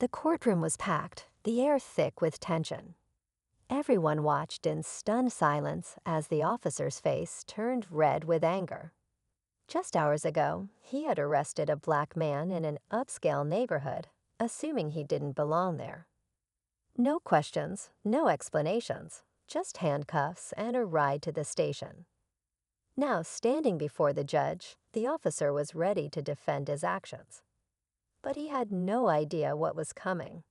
The courtroom was packed, the air thick with tension. Everyone watched in stunned silence as the officer's face turned red with anger. Just hours ago, he had arrested a black man in an upscale neighborhood, assuming he didn't belong there. No questions, no explanations, just handcuffs and a ride to the station. Now, standing before the judge, the officer was ready to defend his actions. But he had no idea what was coming.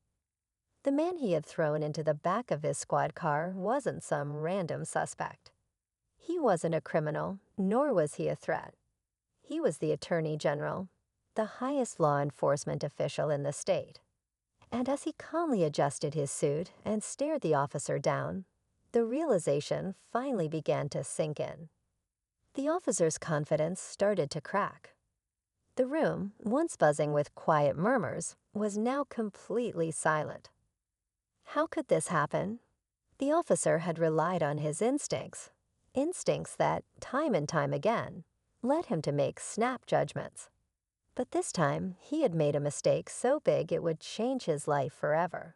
The man he had thrown into the back of his squad car wasn't some random suspect. He wasn't a criminal, nor was he a threat. He was the Attorney General, the highest law enforcement official in the state. And as he calmly adjusted his suit and stared the officer down, the realization finally began to sink in. The officer's confidence started to crack. The room, once buzzing with quiet murmurs, was now completely silent. How could this happen? The officer had relied on his instincts that, time and time again, led him to make snap judgments. But this time, he had made a mistake so big it would change his life forever.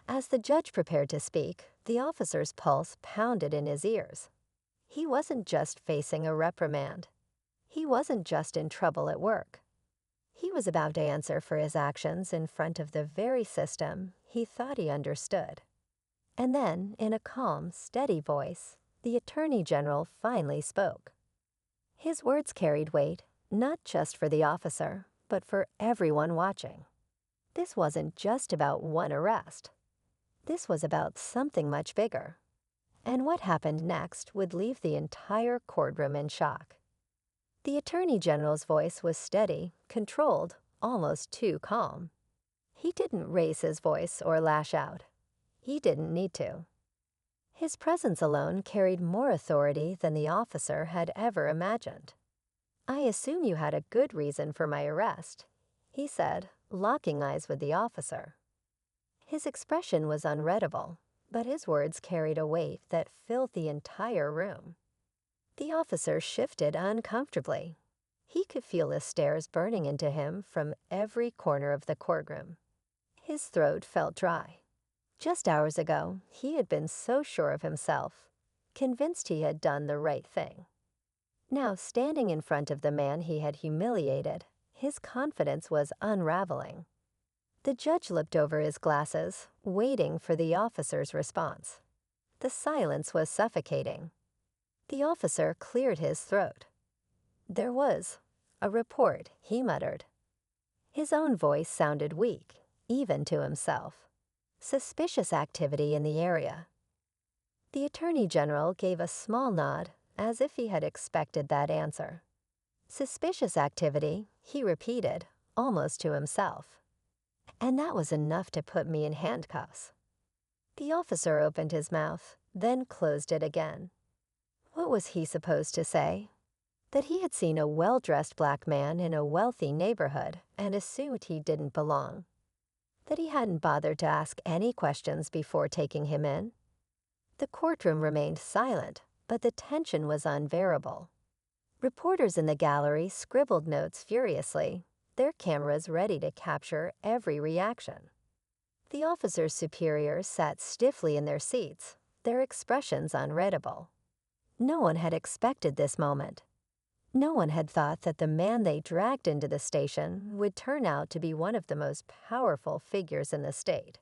As the judge prepared to speak, the officer's pulse pounded in his ears. He wasn't just facing a reprimand. He wasn't just in trouble at work. He was about to answer for his actions in front of the very system he thought he understood. And then, in a calm, steady voice, the Attorney General finally spoke. His words carried weight, not just for the officer, but for everyone watching. This wasn't just about one arrest. This was about something much bigger. And what happened next would leave the entire courtroom in shock. The Attorney General's voice was steady, controlled, almost too calm. He didn't raise his voice or lash out. He didn't need to. His presence alone carried more authority than the officer had ever imagined. "I assume you had a good reason for my arrest," he said, locking eyes with the officer. His expression was unreadable, but his words carried a weight that filled the entire room. The officer shifted uncomfortably. He could feel the stares burning into him from every corner of the courtroom. His throat felt dry. Just hours ago, he had been so sure of himself, convinced he had done the right thing. Now, standing in front of the man he had humiliated, his confidence was unraveling. The judge looked over his glasses, waiting for the officer's response. The silence was suffocating. The officer cleared his throat. "There was a report," he muttered. His own voice sounded weak, even to himself. "Suspicious activity in the area." The Attorney General gave a small nod, as if he had expected that answer. "Suspicious activity," he repeated, almost to himself. "And that was enough to put me in handcuffs." The officer opened his mouth, then closed it again. What was he supposed to say? That he had seen a well-dressed black man in a wealthy neighborhood and assumed he didn't belong? That he hadn't bothered to ask any questions before taking him in? The courtroom remained silent, but the tension was unbearable. Reporters in the gallery scribbled notes furiously, their cameras ready to capture every reaction. The officer's superiors sat stiffly in their seats, their expressions unreadable. No one had expected this moment. No one had thought that the man they dragged into the station would turn out to be one of the most powerful figures in the state.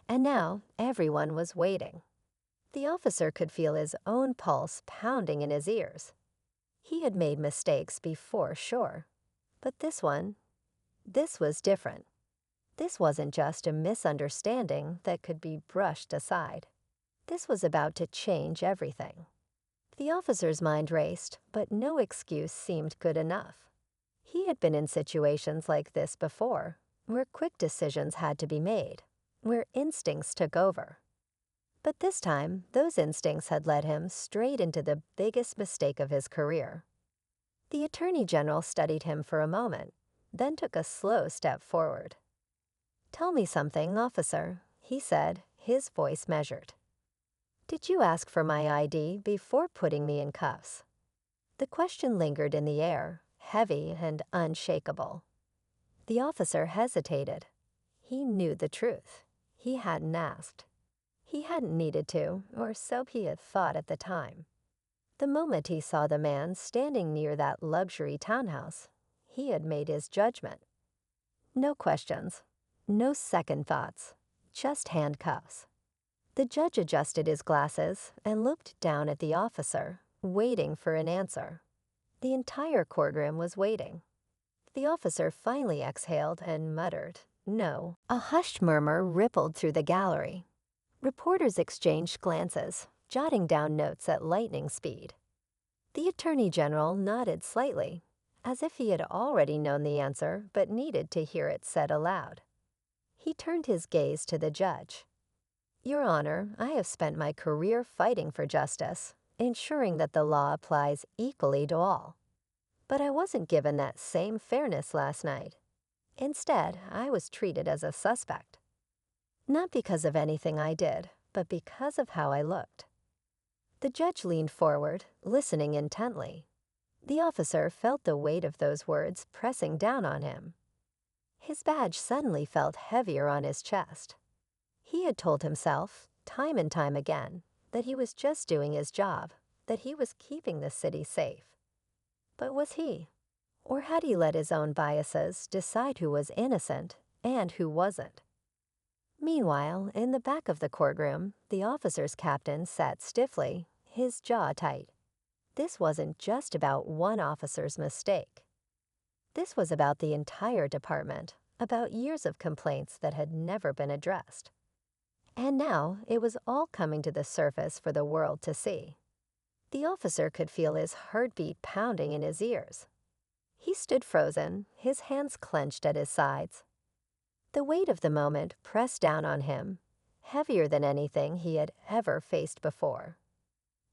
And now everyone was waiting. The officer could feel his own pulse pounding in his ears. He had made mistakes before, sure. But this was different. This wasn't just a misunderstanding that could be brushed aside. This was about to change everything. The officer's mind raced, but no excuse seemed good enough. He had been in situations like this before, where quick decisions had to be made, where instincts took over. But this time, those instincts had led him straight into the biggest mistake of his career. The Attorney General studied him for a moment, then took a slow step forward. "Tell me something, officer," he said, his voice measured. "Did you ask for my ID before putting me in cuffs?" The question lingered in the air, heavy and unshakable. The officer hesitated. He knew the truth. He hadn't asked. He hadn't needed to, or so he had thought at the time. The moment he saw the man standing near that luxury townhouse, he had made his judgment. No questions, no second thoughts, just handcuffs. The judge adjusted his glasses and looked down at the officer, waiting for an answer. The entire courtroom was waiting. The officer finally exhaled and muttered, "No." A hushed murmur rippled through the gallery. Reporters exchanged glances, jotting down notes at lightning speed. The Attorney General nodded slightly, as if he had already known the answer but needed to hear it said aloud. He turned his gaze to the judge. "Your Honor, I have spent my career fighting for justice, ensuring that the law applies equally to all. But I wasn't given that same fairness last night. Instead, I was treated as a suspect. Not because of anything I did, but because of how I looked." The judge leaned forward, listening intently. The officer felt the weight of those words pressing down on him. His badge suddenly felt heavier on his chest. He had told himself, time and time again, that he was just doing his job, that he was keeping the city safe. But was he? Or had he let his own biases decide who was innocent and who wasn't? Meanwhile, in the back of the courtroom, the officer's captain sat stiffly, his jaw tight. This wasn't just about one officer's mistake. This was about the entire department, about years of complaints that had never been addressed. And now it was all coming to the surface for the world to see. The officer could feel his heartbeat pounding in his ears. He stood frozen, his hands clenched at his sides. The weight of the moment pressed down on him, heavier than anything he had ever faced before.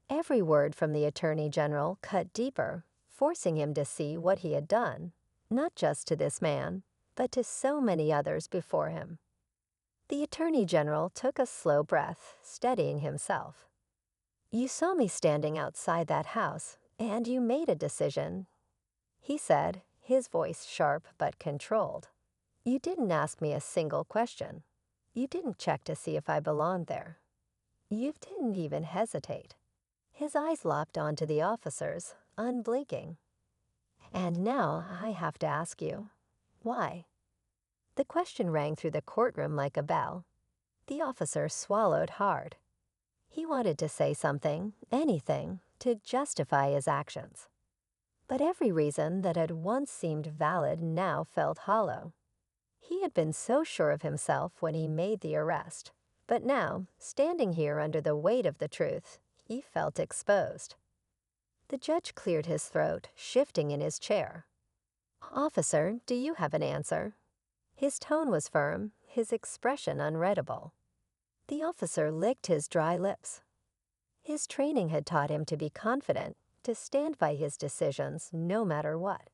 Every word from the Attorney General cut deeper, forcing him to see what he had done, not just to this man, but to so many others before him. The Attorney General took a slow breath, steadying himself. "You saw me standing outside that house, and you made a decision," he said, his voice sharp but controlled. "You didn't ask me a single question. You didn't check to see if I belonged there. You didn't even hesitate." His eyes locked onto the officer's, unblinking. "And now I have to ask you, why?" The question rang through the courtroom like a bell. The officer swallowed hard. He wanted to say something, anything, to justify his actions. But every reason that had once seemed valid now felt hollow. He had been so sure of himself when he made the arrest, but now, standing here under the weight of the truth, he felt exposed. The judge cleared his throat, shifting in his chair. "Officer, do you have an answer?" His tone was firm, his expression unreadable. The officer licked his dry lips. His training had taught him to be confident, to stand by his decisions no matter what.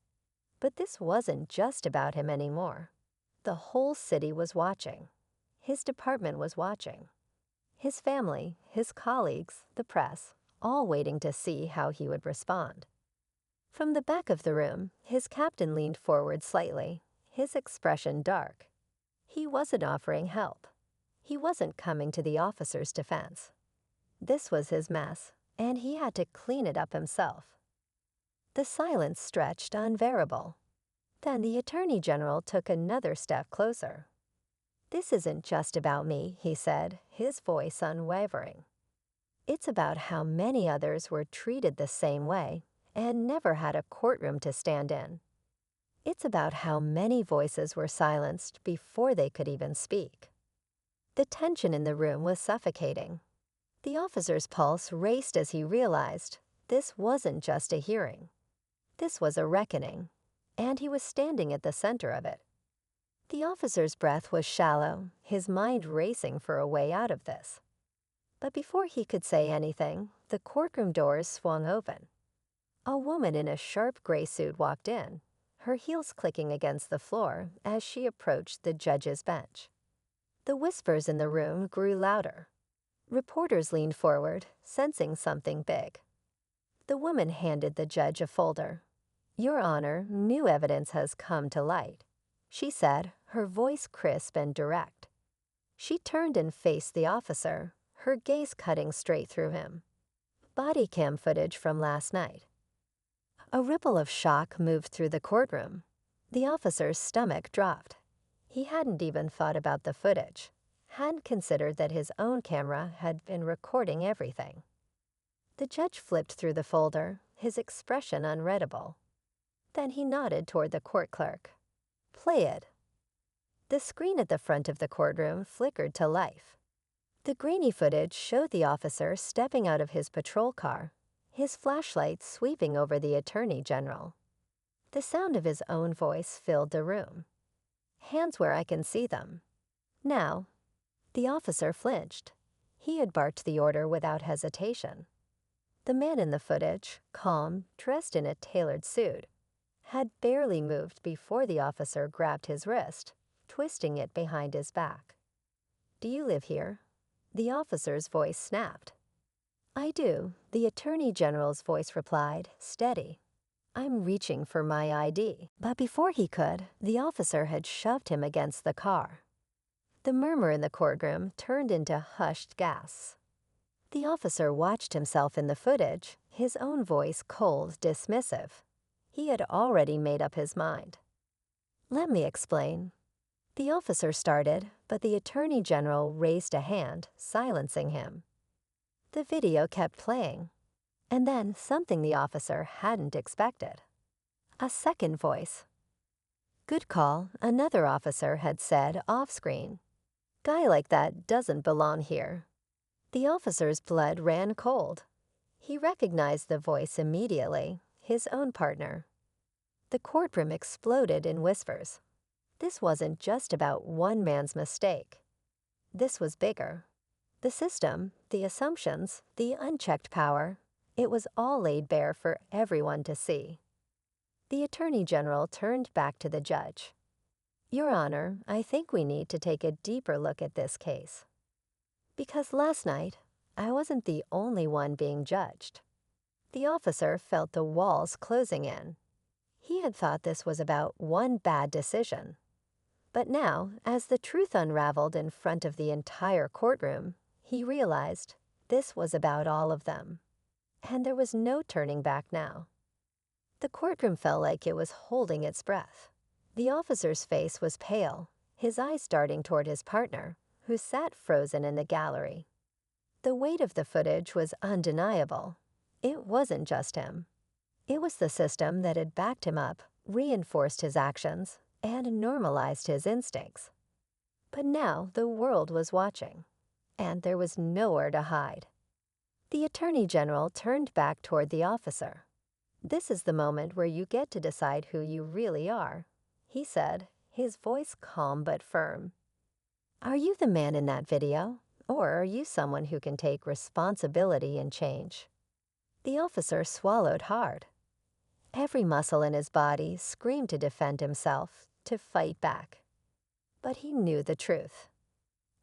But this wasn't just about him anymore. The whole city was watching. His department was watching. His family, his colleagues, the press, all waiting to see how he would respond. From the back of the room, his captain leaned forward slightly, his expression dark. He wasn't offering help. He wasn't coming to the officer's defense. This was his mess, and he had to clean it up himself. The silence stretched unbearable. Then the Attorney General took another step closer. "This isn't just about me," he said, his voice unwavering. "It's about how many others were treated the same way and never had a courtroom to stand in. It's about how many voices were silenced before they could even speak." The tension in the room was suffocating. The officer's pulse raced as he realized this wasn't just a hearing. This was a reckoning, and he was standing at the center of it. The officer's breath was shallow, his mind racing for a way out of this. But before he could say anything, the courtroom doors swung open. A woman in a sharp gray suit walked in, her heels clicking against the floor as she approached the judge's bench. The whispers in the room grew louder. Reporters leaned forward, sensing something big. The woman handed the judge a folder. "Your Honor, new evidence has come to light." she said, her voice crisp and direct. She turned and faced the officer, her gaze cutting straight through him. Body cam footage from last night. A ripple of shock moved through the courtroom. The officer's stomach dropped. He hadn't even thought about the footage, hadn't considered that his own camera had been recording everything. The judge flipped through the folder, his expression unreadable. Then he nodded toward the court clerk. "Play it." The screen at the front of the courtroom flickered to life. The grainy footage showed the officer stepping out of his patrol car, his flashlight sweeping over the Attorney General. The sound of his own voice filled the room. "Hands where I can see them. Now." The officer flinched. He had barked the order without hesitation. The man in the footage, calm, dressed in a tailored suit, had barely moved before the officer grabbed his wrist, twisting it behind his back. "Do you live here?" The officer's voice snapped. "I do," the Attorney General's voice replied, steady. "I'm reaching for my ID." But before he could, the officer had shoved him against the car. The murmur in the courtroom turned into hushed gasps. The officer watched himself in the footage, his own voice cold, dismissive. He had already made up his mind. "Let me explain." The officer started, but the Attorney General raised a hand, silencing him. The video kept playing, and then something the officer hadn't expected. A second voice. "Good call," another officer had said off-screen. "Guy like that doesn't belong here." The officer's blood ran cold. He recognized the voice immediately, his own partner. The courtroom exploded in whispers. This wasn't just about one man's mistake. This was bigger. The system, the assumptions, the unchecked power, it was all laid bare for everyone to see. The Attorney General turned back to the judge. "Your Honor, I think we need to take a deeper look at this case. Because last night, I wasn't the only one being judged." The officer felt the walls closing in. He had thought this was about one bad decision. But now, as the truth unraveled in front of the entire courtroom, he realized this was about all of them. And there was no turning back now. The courtroom felt like it was holding its breath. The officer's face was pale, his eyes darting toward his partner, who sat frozen in the gallery. The weight of the footage was undeniable. It wasn't just him. It was the system that had backed him up, reinforced his actions, and normalized his instincts. But now the world was watching, and there was nowhere to hide. The Attorney General turned back toward the officer. "This is the moment where you get to decide who you really are," he said, his voice calm but firm. "Are you the man in that video, or are you someone who can take responsibility and change?" The officer swallowed hard. Every muscle in his body screamed to defend himself, to fight back. But he knew the truth.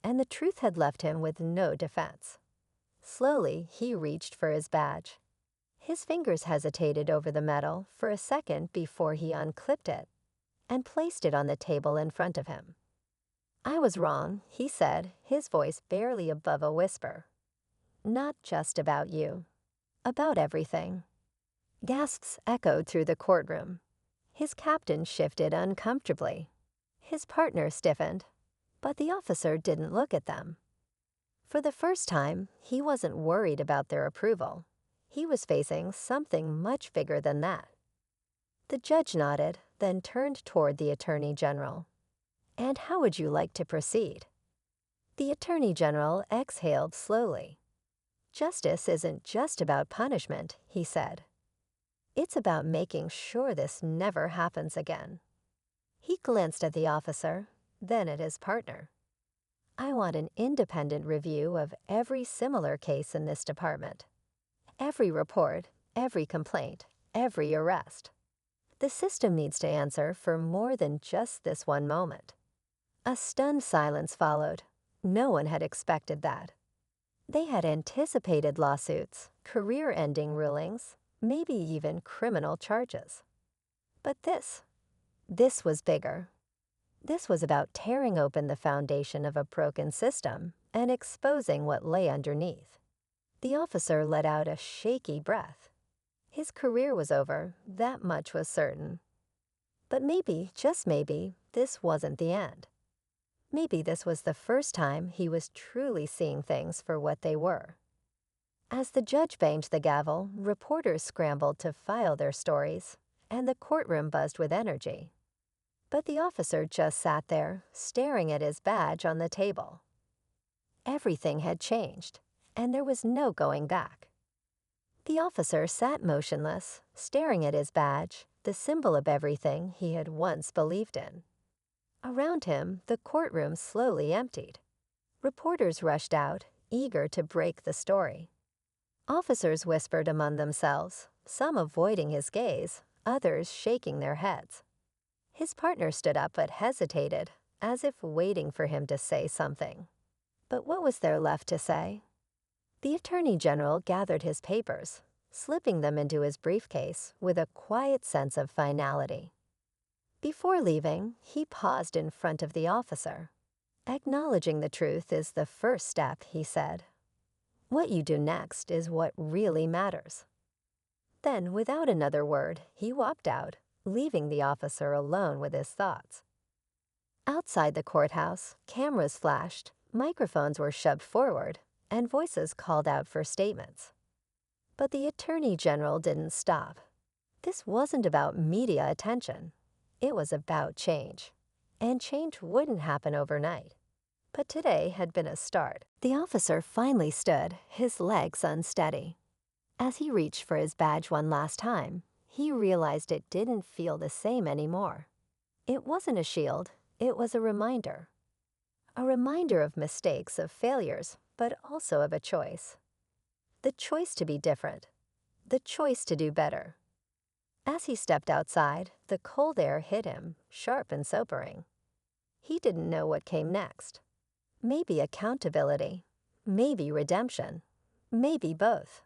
And the truth had left him with no defense. Slowly, he reached for his badge. His fingers hesitated over the metal for a second before he unclipped it and placed it on the table in front of him. "I was wrong," he said, his voice barely above a whisper. "Not just about you. About everything." Gasps echoed through the courtroom. His captain shifted uncomfortably. His partner stiffened, but the officer didn't look at them. For the first time, he wasn't worried about their approval. He was facing something much bigger than that. The judge nodded, then turned toward the Attorney General. "And how would you like to proceed?" The Attorney General exhaled slowly. "Justice isn't just about punishment," he said. "It's about making sure this never happens again." He glanced at the officer, then at his partner. "I want an independent review of every similar case in this department. Every report, every complaint, every arrest. The system needs to answer for more than just this one moment." A stunned silence followed. No one had expected that. They had anticipated lawsuits, career-ending rulings, maybe even criminal charges. But this was bigger. This was about tearing open the foundation of a broken system and exposing what lay underneath. The officer let out a shaky breath. His career was over, that much was certain. But maybe, just maybe, this wasn't the end. Maybe this was the first time he was truly seeing things for what they were. As the judge banged the gavel, reporters scrambled to file their stories, and the courtroom buzzed with energy. But the officer just sat there, staring at his badge on the table. Everything had changed, and there was no going back. The officer sat motionless, staring at his badge, the symbol of everything he had once believed in. Around him, the courtroom slowly emptied. Reporters rushed out, eager to break the story. Officers whispered among themselves, some avoiding his gaze, others shaking their heads. His partner stood up but hesitated, as if waiting for him to say something. But what was there left to say? The Attorney General gathered his papers, slipping them into his briefcase with a quiet sense of finality. Before leaving, he paused in front of the officer. "Acknowledging the truth is the first step," he said. "What you do next is what really matters." Then, without another word, he walked out, leaving the officer alone with his thoughts. Outside the courthouse, cameras flashed, microphones were shoved forward, and voices called out for statements. But the Attorney General didn't stop. This wasn't about media attention. It was about change. And change wouldn't happen overnight. But today had been a start. The officer finally stood, his legs unsteady. As he reached for his badge one last time, he realized it didn't feel the same anymore. It wasn't a shield, it was a reminder. A reminder of mistakes, of failures, but also of a choice. The choice to be different. The choice to do better. As he stepped outside, the cold air hit him, sharp and sobering. He didn't know what came next. Maybe accountability, maybe redemption, maybe both.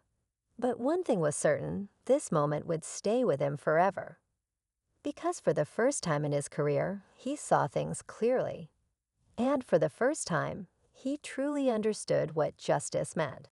But one thing was certain, this moment would stay with him forever. Because for the first time in his career, he saw things clearly. And for the first time, he truly understood what justice meant.